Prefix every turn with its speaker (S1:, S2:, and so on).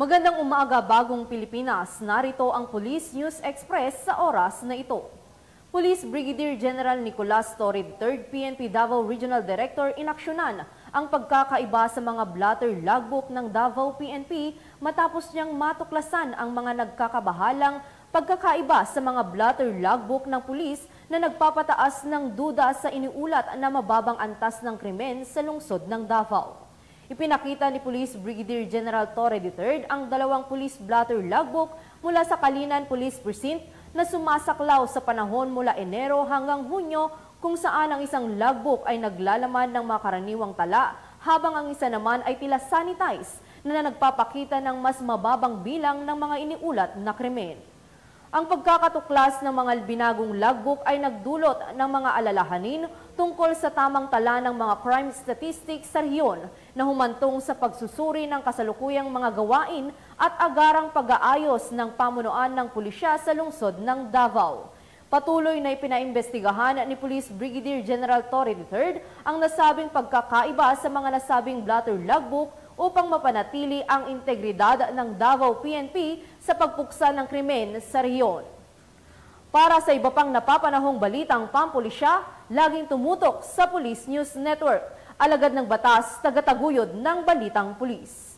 S1: Magandang umaga, bagong Pilipinas. Narito ang Police News Express sa oras na ito. Police Brigadier General Nicolas Torre III, PNP Davao Regional Director, inaksyonan ang pagkakaiba sa mga blotter logbook ng Davao PNP matapos niyang matuklasan ang mga nagkakabahalang pagkakaiba sa mga blotter logbook ng pulis na nagpapataas ng duda sa iniulat na mababang antas ng krimen sa lungsod ng Davao. Ipinakita ni Police Brigadier General Torre III ang dalawang police blotter logbook mula sa Kalinan Police Precinct na sumasaklaw sa panahon mula Enero hanggang Hunyo, kung saan ang isang logbook ay naglalaman ng mga karaniwang tala habang ang isa naman ay tila sanitize na nagpapakita ng mas mababang bilang ng mga iniulat na krimen. Ang pagkakatuklas ng mga binagong logbook ay nagdulot ng mga alalahanin tungkol sa tamang tala ng mga crime statistics sa rehiyon na humantong sa pagsusuri ng kasalukuyang mga gawain at agarang pag-aayos ng pamunuan ng pulisya sa lungsod ng Davao. Patuloy na ipinaimbestigahan ni Police Brigadier General Torre III ang nasabing pagkakaiba sa mga nasabing blotter logbook upang mapanatili ang integridad ng Davao PNP sa pagpuksa ng krimen sa rehiyon. Para sa iba pang napapanahong balitang pampulisya, laging tumutok sa Police News Network. Alagad ng batas, tagataguyod ng balitang pulis.